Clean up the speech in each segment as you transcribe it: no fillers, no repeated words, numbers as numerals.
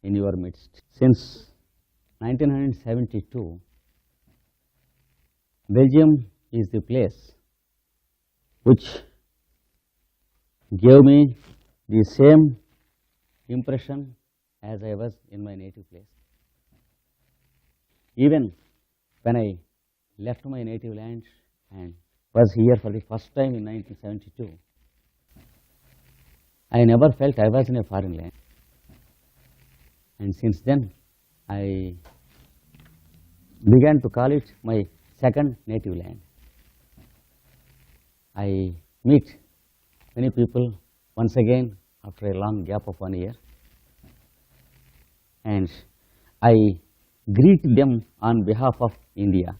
in your midst. Since 1972, Belgium is the place which gave me the same impression as I was in my native place. Even when I left my native land and was here for the first time in 1972, I never felt I was in a foreign land. And since then, I began to call it my second native land. I meet many people once again after a long gap of 1 year, and I greet them on behalf of India.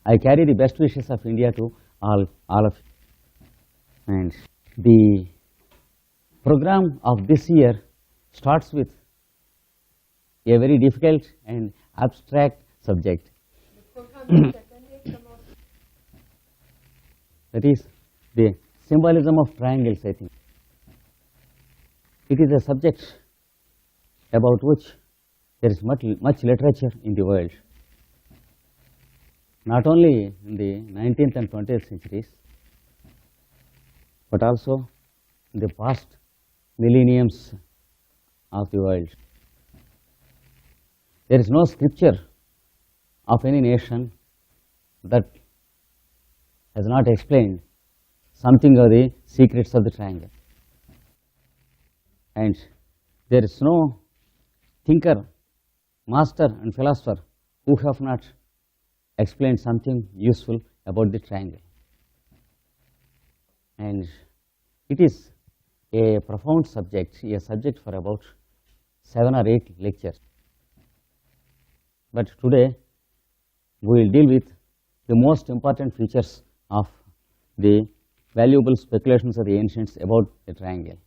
I carry the best wishes of India to all of you. And the program of this year starts with a very difficult and abstract subject. That is the symbolism of triangles, I think. It is a subject about which there is much literature in the world, not only in the 19th and 20th centuries, but also in the past millenniums of the world. There is no scripture of any nation that has not explained something of the secrets of the triangle. And there is no thinker, master and philosopher who have not explained something useful about the triangle. And it is a profound subject, a subject for about 7 or 8 lectures. But today we will deal with the most important features of the valuable speculations of the ancients about the triangle.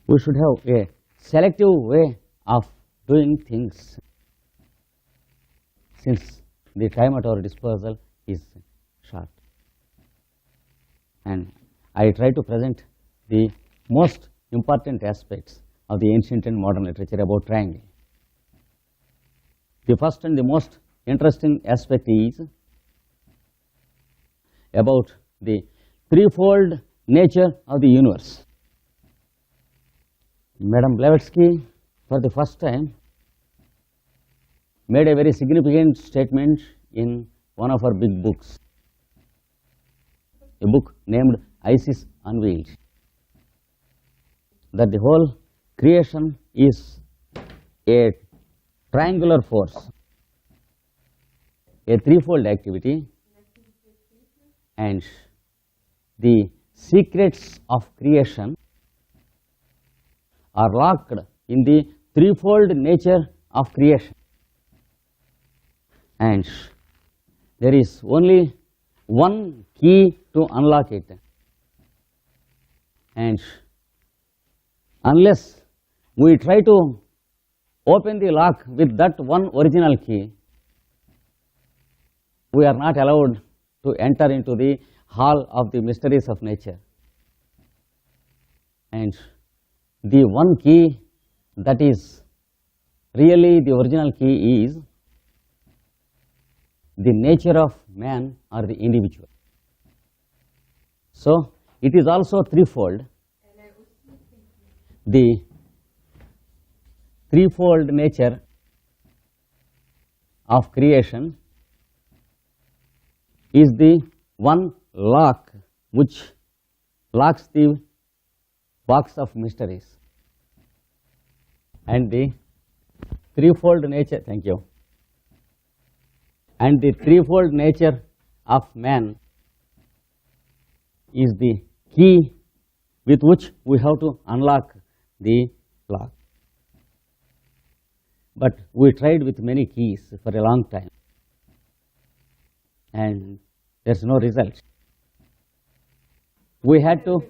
We should have a selective way of doing things, since the time at our disposal is short. And I try to present the most important aspects of the ancient and modern literature about triangle. The first and the most interesting aspect is about the threefold nature of the universe. Madame Blavatsky, for the first time, made a very significant statement in one of her big books, a book named Isis Unveiled, that the whole creation is a triangular force, a threefold activity, and the secrets of creation are locked in the threefold nature of creation. And there is only one key to unlock it. And unless we try to open the lock with that one original key, we are not allowed to enter into the hall of the mysteries of nature. And the one key that is really the original key is the nature of man or the individual. So it is also threefold. The threefold nature of creation is the one lock which locks the box of mysteries. And the threefold nature, thank you, and the threefold nature of man is the key with which we have to unlock the lock. But we tried with many keys for a long time, and there is no result. We had to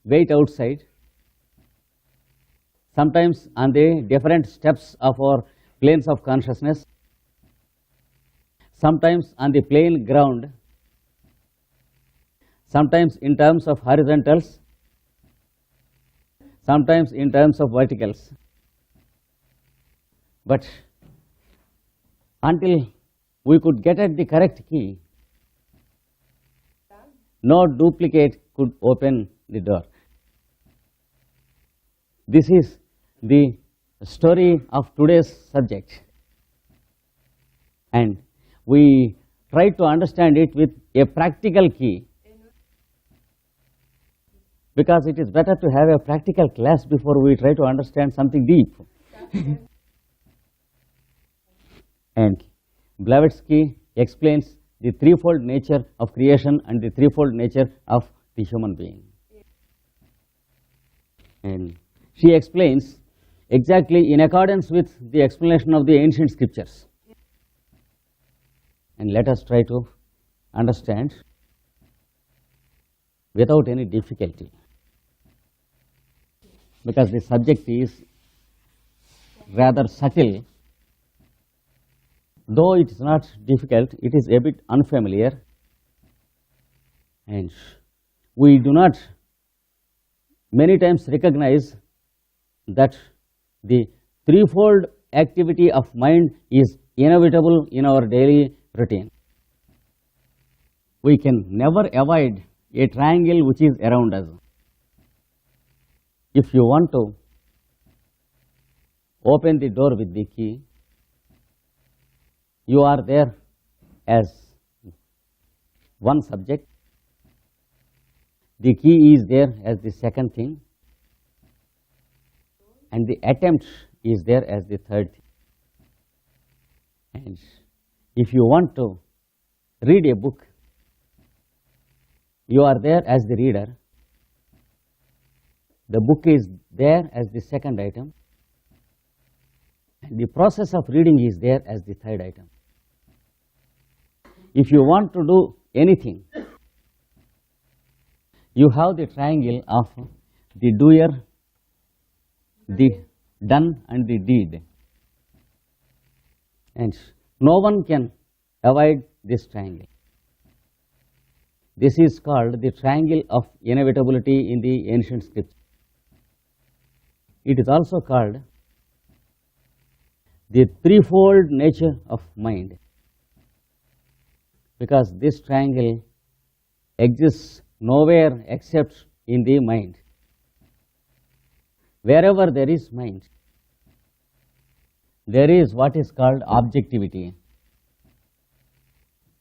wait outside, sometimes on the different steps of our planes of consciousness, sometimes on the plain ground, sometimes in terms of horizontals, sometimes in terms of verticals. But until we could get at the correct key, no duplicate could open the door. This is the story of today's subject, and we try to understand it with a practical key, because it is better to have a practical class before we try to understand something deep. And Blavatsky explains the threefold nature of creation and the threefold nature of the human being. And she explains exactly in accordance with the explanation of the ancient scriptures. And let us try to understand without any difficulty, because the subject is rather subtle. Though it is not difficult, it is a bit unfamiliar, and we do not many times recognize that the threefold activity of mind is inevitable in our daily routine. We can never avoid a triangle which is around us. If you want to open the door with the key, you are there as one subject, the key is there as the second thing, and the attempt is there as the third thing. And if you want to read a book, you are there as the reader, the book is there as the second item, and the process of reading is there as the third item. If you want to do anything, you have the triangle of the doer, the done, and the deed. And no one can avoid this triangle. This is called the triangle of inevitability in the ancient scripture. It is also called the threefold nature of mind, because this triangle exists nowhere except in the mind. Wherever there is mind, there is what is called objectivity.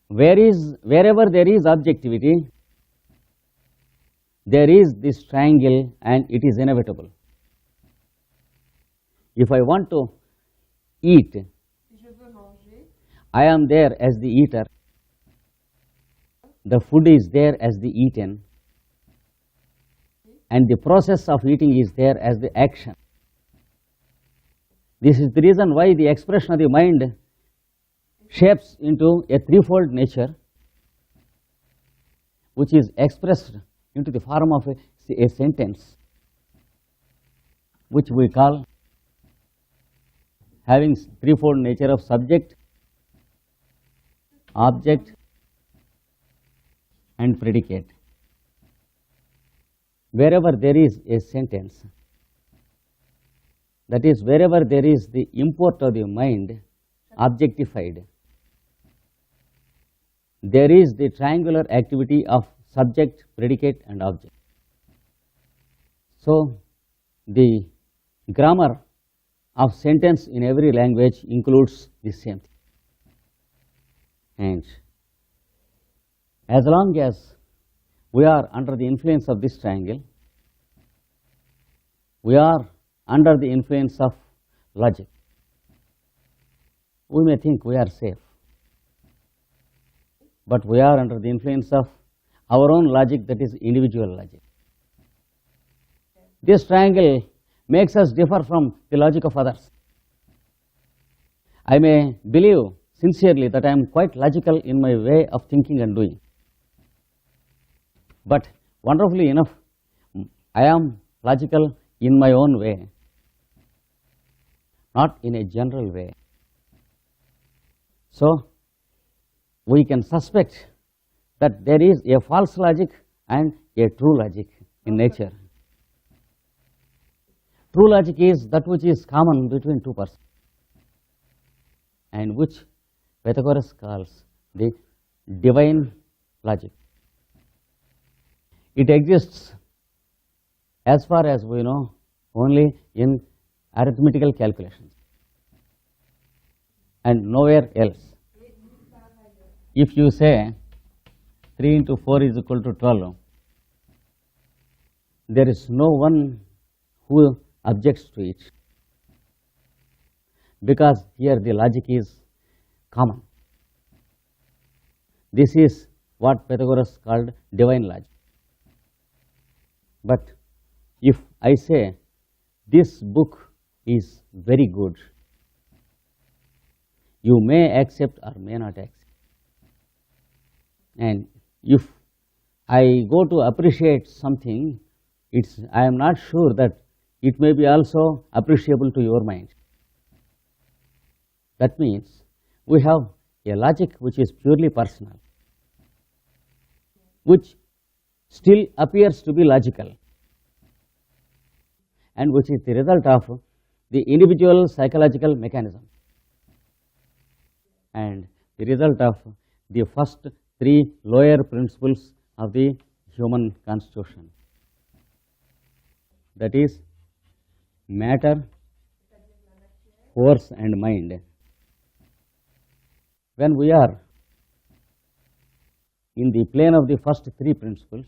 Wherever there is objectivity, there is this triangle, and it is inevitable. If I want to eat, I am there as the eater, the food is there as the eaten, and the process of eating is there as the action. This is the reason why the expression of the mind shapes into a threefold nature, which is expressed into the form of a sentence, which we call having threefold nature of subject, object, and predicate. Wherever there is a sentence, that is, wherever there is the import of the mind objectified, there is the triangular activity of subject, predicate, and object. So, the grammar of sentence in every language includes the same thing. And as long as we are under the influence of this triangle, we are under the influence of logic. We may think we are safe, but we are under the influence of our own logic, that is individual logic. This triangle makes us differ from the logic of others. I may believe sincerely that I am quite logical in my way of thinking and doing, but wonderfully enough, I am logical in my own way, not in a general way. So, we can suspect that there is a false logic and a true logic in nature. True logic is that which is common between two persons, and which Pythagoras calls the divine logic. It exists, as far as we know, only in arithmetical calculations and nowhere else. If you say 3 into 4 is equal to 12, there is no one who objects to it, because here the logic is common. This is what Pythagoras called divine logic. But if I say this book is very good, you may accept or may not accept. And if I go to appreciate something, I am not sure that it may be also appreciable to your mind. That means we have a logic which is purely personal, which still appears to be logical, and which is the result of the individual psychological mechanism and the result of the first three lower principles of the human constitution, that is matter, force and mind. When we are in the plane of the first three principles,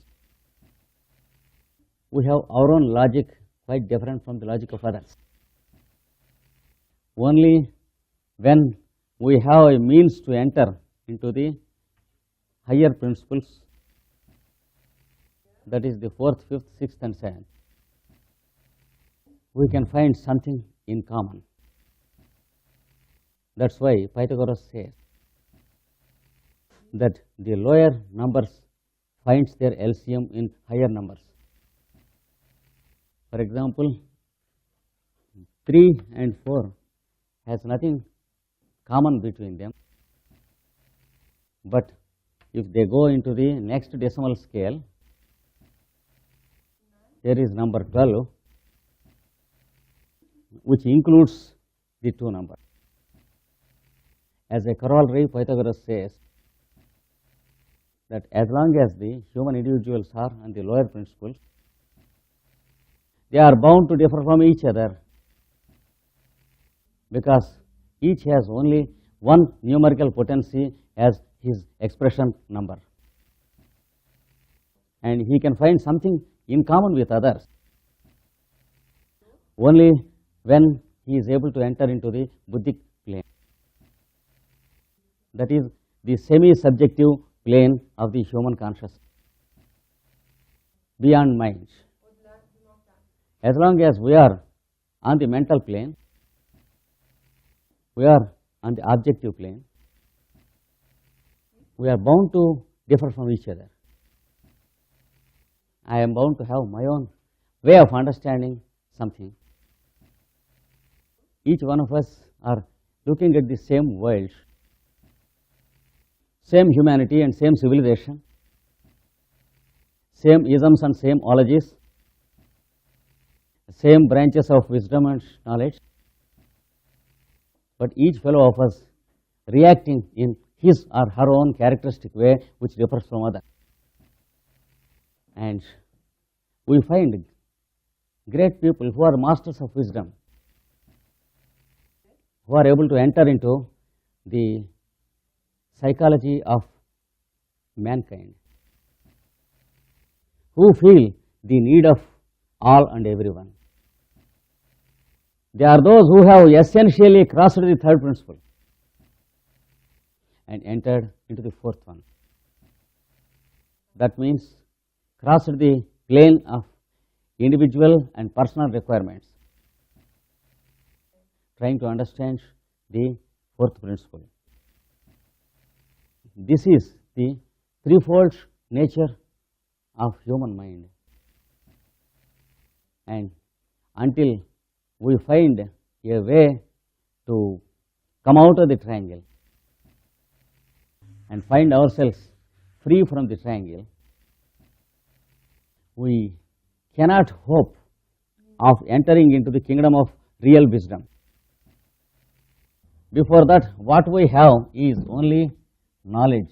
we have our own logic quite different from the logic of others. Only when we have a means to enter into the higher principles, that is the fourth, fifth, sixth and seventh, we can find something in common. That's why Pythagoras says that the lower numbers finds their LCM in higher numbers. For example, 3 and 4 has nothing common between them, but if they go into the next decimal scale, there is number 12, which includes the two numbers. As a corollary, Pythagoras says that as long as the human individuals are on the lower principles, they are bound to differ from each other, because each has only one numerical potency as his expression number, and he can find something in common with others only when he is able to enter into the buddhic plane, that is the semi-subjective plane of the human consciousness, beyond mind. As long as we are on the mental plane, we are on the objective plane, we are bound to differ from each other. I am bound to have my own way of understanding something. Each one of us are looking at the same world, same humanity and same civilization, same isms and same ologies, same branches of wisdom and knowledge, but each fellow of us reacting in his or her own characteristic way which differs from others. And we find great people who are masters of wisdom, who are able to enter into the psychology of mankind, who feel the need of all and everyone. They are those who have essentially crossed the third principle and entered into the fourth one. That means crossed the plane of individual and personal requirements, trying to understand the fourth principle. This is the threefold nature of human mind, and until we find a way to come out of the triangle and find ourselves free from the triangle, we cannot hope of entering into the kingdom of real wisdom. Before that, what we have is only knowledge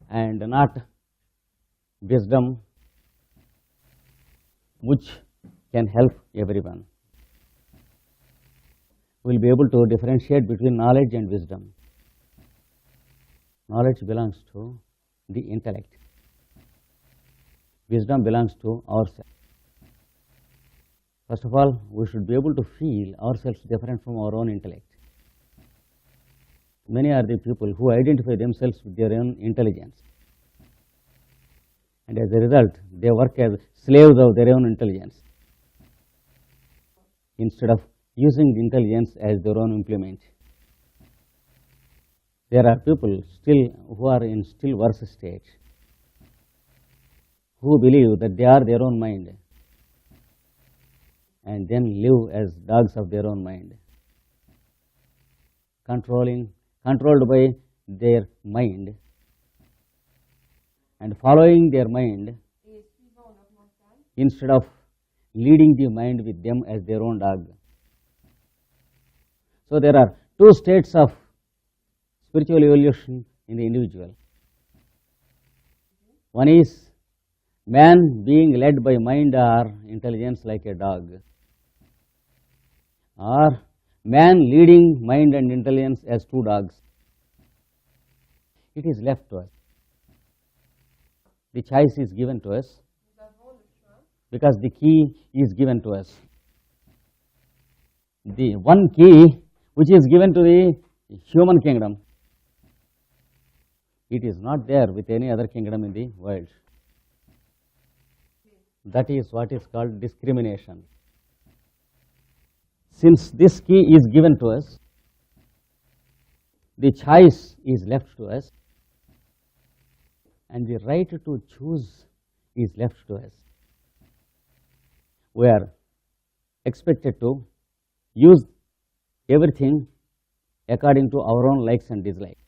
and not wisdom which can help everyone. We will be able to differentiate between knowledge and wisdom. Knowledge belongs to the intellect. Wisdom belongs to ourselves. First of all, we should be able to feel ourselves different from our own intellect. Many are the people who identify themselves with their own intelligence, and as a result, they work as slaves of their own intelligence instead of using the intelligence as their own implement. There are people still who are in still worse state, who believe that they are their own mind and then live as dogs of their own mind, controlled by their mind and following their mind instead of leading the mind with them as their own dog. So there are two states of spiritual evolution in the individual. One is man being led by mind or intelligence like a dog, or man leading mind and intelligence as two dogs. It is left to us. The choice is given to us because the key is given to us. The one key which is given to the human kingdom, it is not there with any other kingdom in the world. That is what is called discrimination. Since this key is given to us, the choice is left to us, and the right to choose is left to us. We are expected to use everything according to our own likes and dislikes.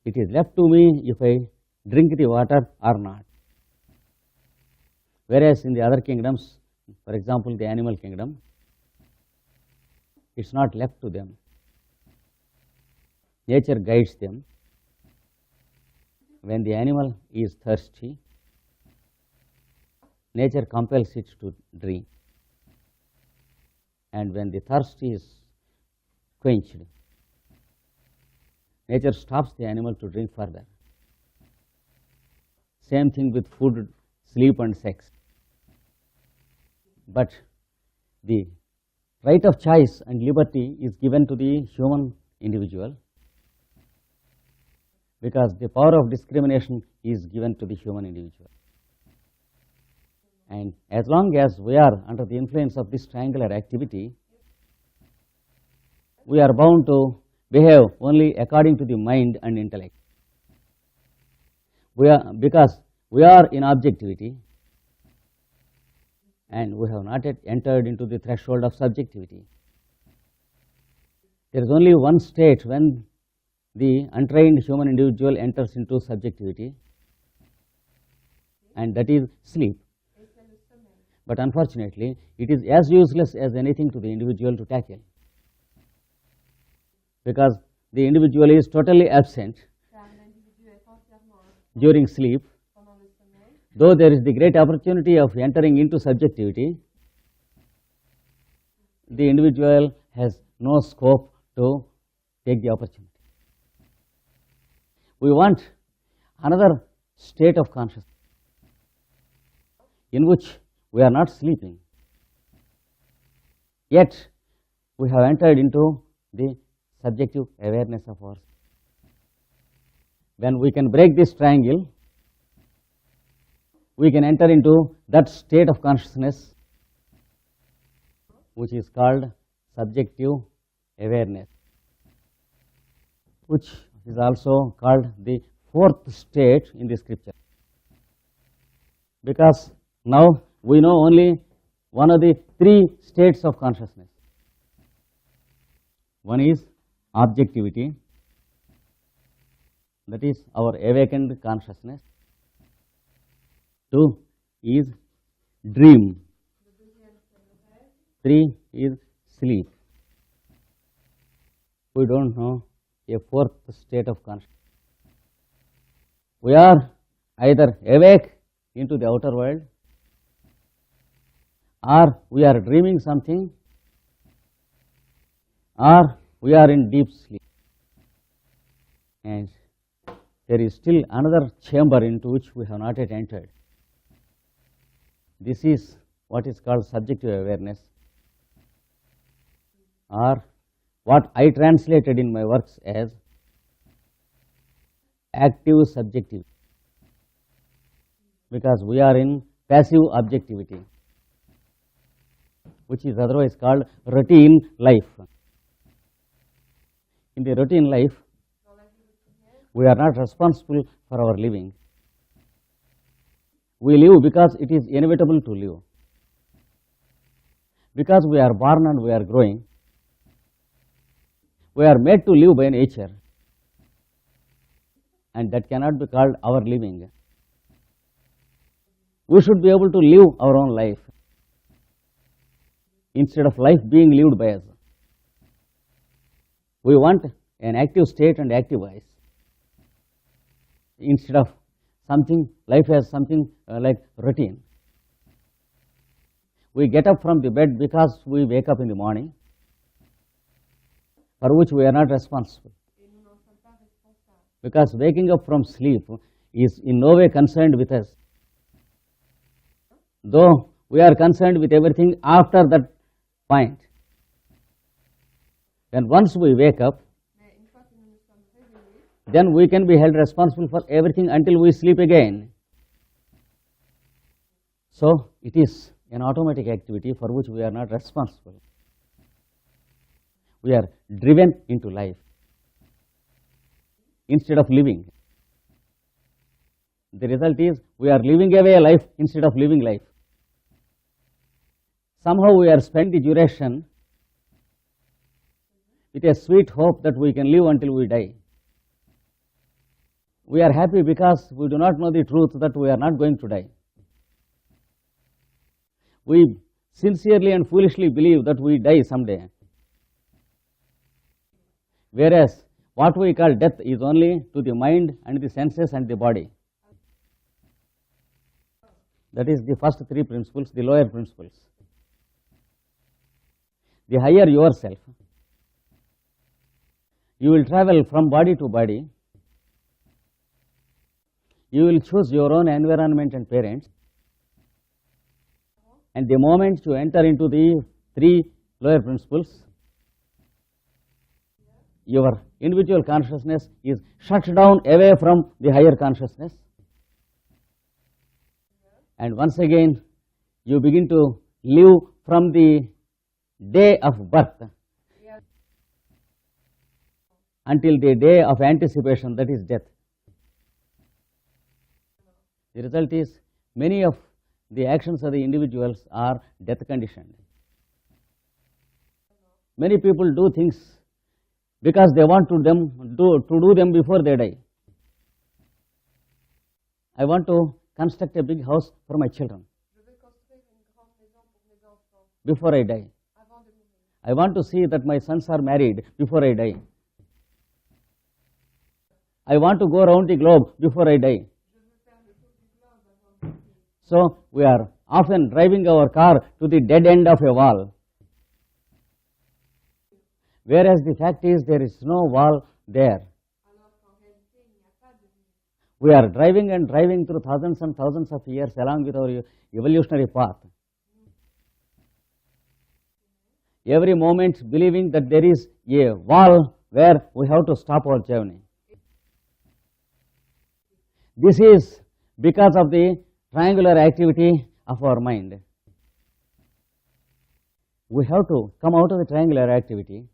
It is left to me if I drink the water or not. Whereas in the other kingdoms, for example, the animal kingdom, it is not left to them. Nature guides them. When the animal is thirsty, nature compels it to drink. And when the thirst is quenched, nature stops the animal to drink further. Same thing with food, sleep and sex. But the right of choice and liberty is given to the human individual because the power of discrimination is given to the human individual. And as long as we are under the influence of this triangular activity, we are bound to behave only according to the mind and intellect. Because we are in objectivity and we have not yet entered into the threshold of subjectivity. There is only one state when the untrained human individual enters into subjectivity, and that is sleep. But unfortunately, it is as useless as anything to the individual to tackle, because the individual is totally absent during sleep. Though there is the great opportunity of entering into subjectivity, the individual has no scope to take the opportunity. We want another state of consciousness in which we are not sleeping, yet we have entered into the subjective awareness of ourselves. When we can break this triangle, we can enter into that state of consciousness which is called subjective awareness, which is also called the fourth state in the scripture. Because now we know only one of the three states of consciousness. One is objectivity, that is our awakened consciousness. Two is dream. 3 is sleep. We don't know a fourth state of consciousness. We are either awake into the outer world, or we are dreaming something, or we are in deep sleep. And there is still another chamber into which we have not yet entered. This is what is called subjective awareness, or what I translated in my works as active subjectivity, because we are in passive objectivity, which is otherwise called routine life. In the routine life, we are not responsible for our living. We live because it is inevitable to live. Because we are born and we are growing, we are made to live by nature, and that cannot be called our living. We should be able to live our own life instead of life being lived by us. We want an active state and active voice instead of something, life as something like routine. We get up from the bed because we wake up in the morning, for which we are not responsible. Because waking up from sleep is in no way concerned with us, though we are concerned with everything after that point. Then once we wake up, then we can be held responsible for everything until we sleep again. So it is an automatic activity for which we are not responsible. We are driven into life instead of living. The result is we are living away life instead of living life. Somehow we are spending the duration with a sweet hope that we can live until we die. We are happy because we do not know the truth that we are not going to die. We sincerely and foolishly believe that we die someday. Whereas what we call death is only to the mind and the senses and the body. That is the first three principles, the lower principles. The higher yourself, you will travel from body to body. You will choose your own environment and parents. And the moment you enter into the three lower principles, your individual consciousness is shut down away from the higher consciousness. And once again, you begin to live from the day of birth until the day of anticipation, that is death. The result is many of the actions of the individuals are death conditioned. Many people do things because they want to do them before they die. I want to construct a big house for my children before I die. I want to see that my sons are married before I die. I want to go around the globe before I die. So we are often driving our car to the dead end of a wall, whereas the fact is there is no wall there. We are driving and driving through thousands and thousands of years along with our evolutionary path. Every moment believing that there is a wall where we have to stop our journey. This is because of the triangular activity of our mind. We have to come out of the triangular activity,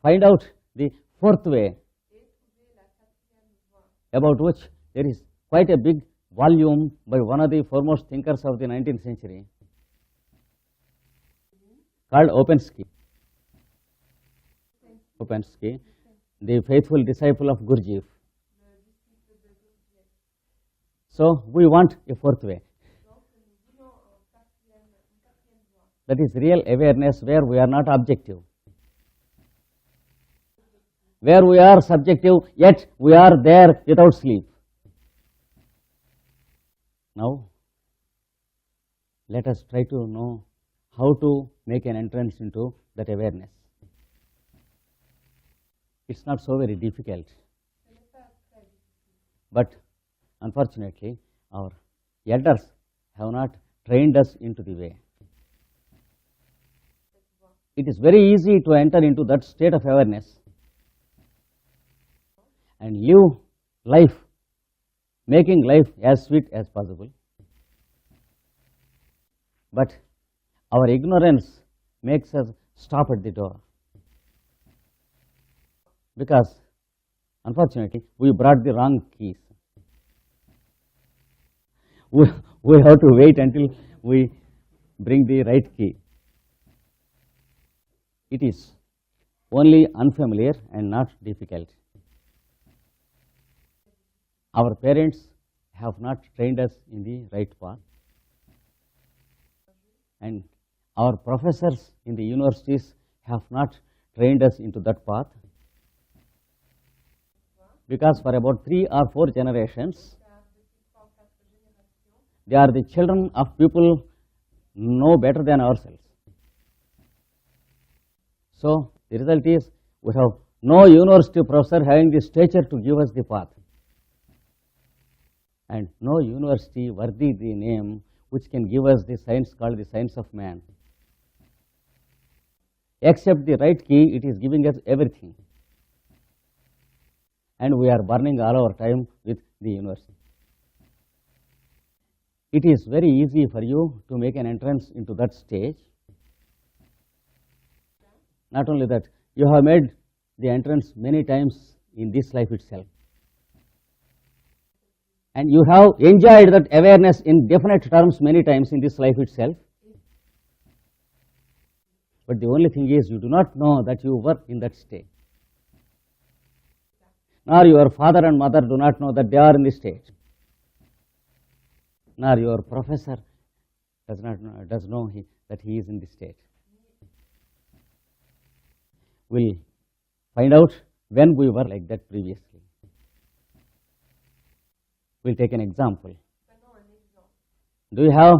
find out the fourth way, about which there is quite a big volume by one of the foremost thinkers of the 19th century called Opensky. Opensky, the faithful disciple of Gurdjieff. So we want a fourth way. That is real awareness where we are not objective. Where we are subjective, yet we are there without sleep. Now, let us try to know how to make an entrance into that awareness. It's not so very difficult. But unfortunately, our elders have not trained us into the way. It is very easy to enter into that state of awareness and live life, making life as sweet as possible. But our ignorance makes us stop at the door, because unfortunately we brought the wrong keys. We have to wait until we bring the right key. It is only unfamiliar and not difficult. Our parents have not trained us in the right path, and our professors in the universities have not trained us into that path, because for about 3 or 4 generations, they are the children of people know better than ourselves. So the result is we have no university professor having the stature to give us the path, and no university worthy the name which can give us the science called the science of man. Except the right key, it is giving us everything, and we are burning all our time with the university. It is very easy for you to make an entrance into that stage. Not only that, you have made the entrance many times in this life itself, and you have enjoyed that awareness in definite terms many times in this life itself. But the only thing is, you do not know that you were in that state, nor your father and mother do not know that they are in this state, nor your professor does know that he is in this state. We will find out when we were like that previously. We will take an example. Do you have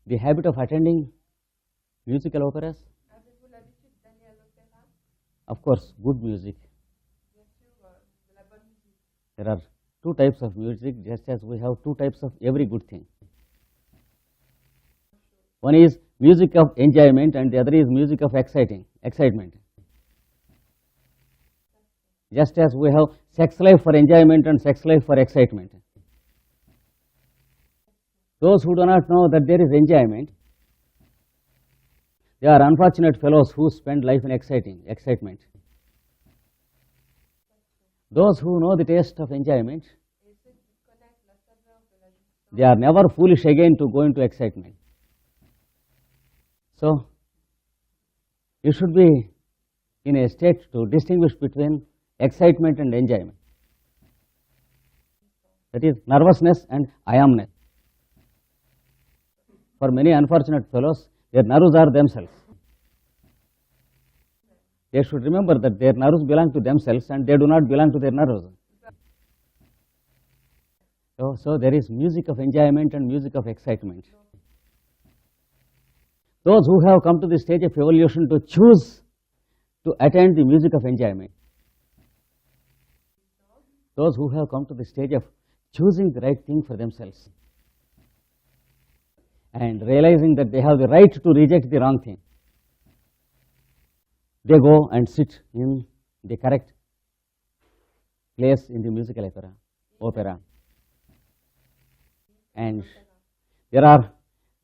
the habit of attending musical operas? Of course, good music. There are 2 types of music, just as we have 2 types of every good thing. One is music of enjoyment and the other is music of excitement. Just as we have sex life for enjoyment and sex life for excitement. Those who do not know that there is enjoyment, they are unfortunate fellows who spend life in excitement. Those who know the taste of enjoyment, they are never foolish again to go into excitement. So, you should be in a state to distinguish between excitement and enjoyment. That is nervousness and I amness. For many unfortunate fellows, their nerves are themselves. They should remember that their nerves belong to themselves and they do not belong to their nerves. So there is music of enjoyment and music of excitement. Those who have come to the stage of evolution to choose to attend the music of enjoyment, those who have come to the stage of choosing the right thing for themselves and realizing that they have the right to reject the wrong thing, they go and sit in the correct place in the musical opera. And there are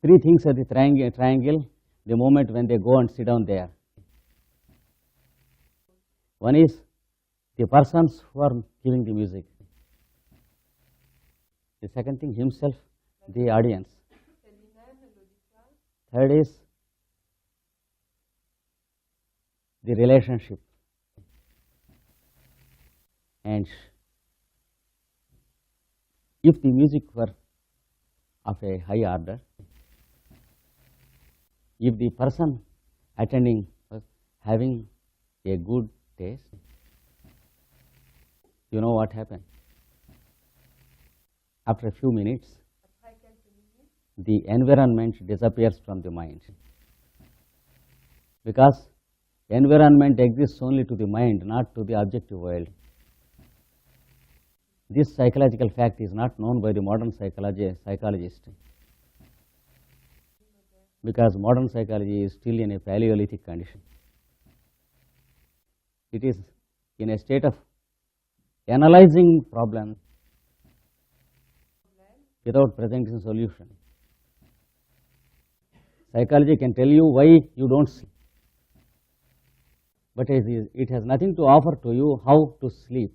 3 things at the triangle the moment when they go and sit down there. One is the persons who are giving the music. The second thing, himself, the audience. Third is the relationship. And if the music were of a high order. If the person attending was having a good taste, you know what happened? After a few minutes, the environment disappears from the mind, because environment exists only to the mind, not to the objective world. This psychological fact is not known by the modern psychologist, because modern psychology is still in a Paleolithic condition. It is in a state of analyzing problems without presenting solution. Psychology can tell you why you don't sleep, but it has nothing to offer to you how to sleep.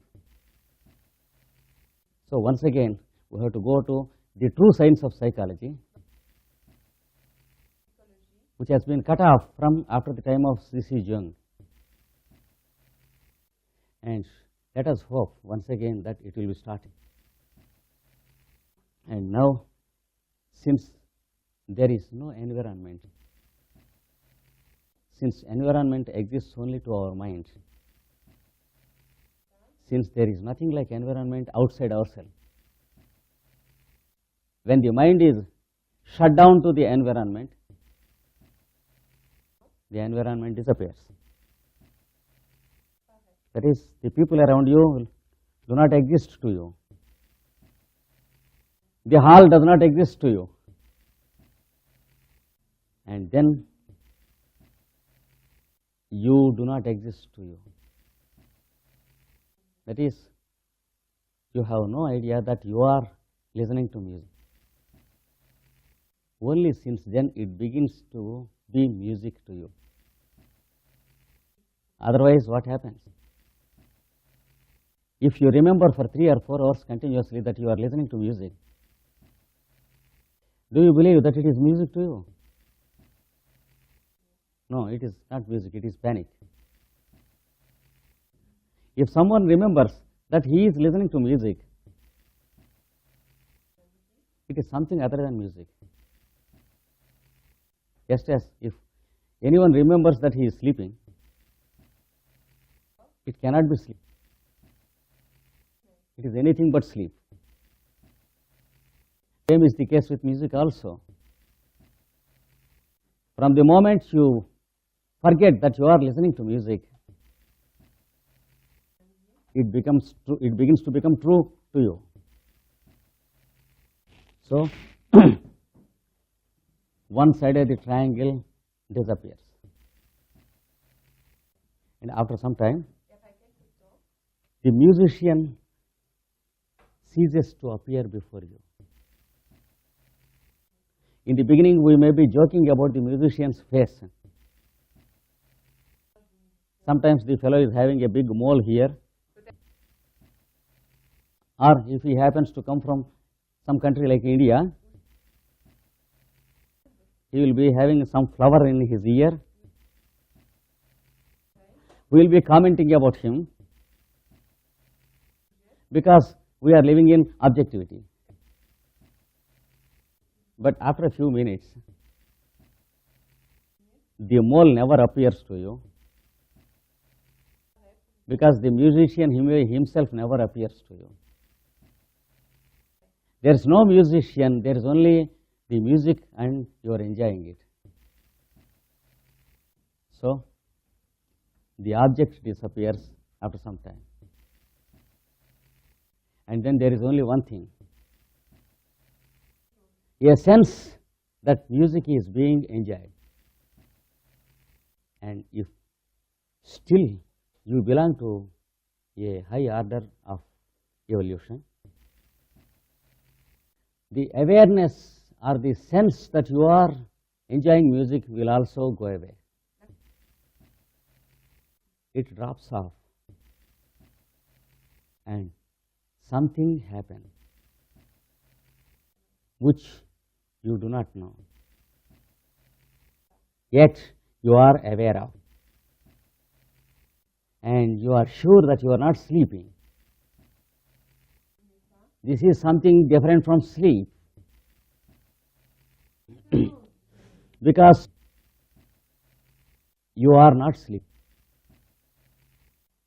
So once again, we have to go to the true science of psychology, which has been cut off from after the time of C.C. Jung. And let us hope once again that it will be starting. And now, since there is no environment, since environment exists only to our mind, since there is nothing like environment outside ourselves, when the mind is shut down to the environment disappears. That is, the people around you do not exist to you. The hall does not exist to you. And then you do not exist to you. That is, you have no idea that you are listening to music. Only since then it begins to be music to you. Otherwise, what happens? If you remember for 3 or 4 hours continuously that you are listening to music, do you believe that it is music to you? No, it is not music, it is panic. If someone remembers that he is listening to music, it is something other than music. Just as if anyone remembers that he is sleeping, it cannot be sleep. It is anything but sleep. Same is the case with music also. From the moment you forget that you are listening to music, it begins to become true to you. So, one side of the triangle disappears. And after some time, the musician ceases to appear before you. In the beginning, we may be joking about the musician's face. Sometimes the fellow is having a big mole here, or if he happens to come from some country like India, he will be having some flower in his ear. We will be commenting about him, because we are living in objectivity. But after a few minutes, the mole never appears to you, because the musician himself never appears to you. There is no musician, there is only the music, and you are enjoying it. So, the object disappears after some time. And then there is only one thing, a sense that music is being enjoyed. And if still you belong to a high order of evolution, the awareness or the sense that you are enjoying music will also go away. It drops off, and something happens which you do not know, yet you are aware of, and you are sure that you are not sleeping. This is something different from sleep. because you are not sleeping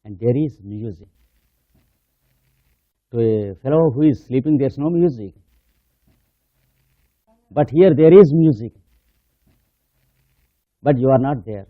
and there is music. To a fellow who is sleeping, there is no music. But here there is music, but you are not there.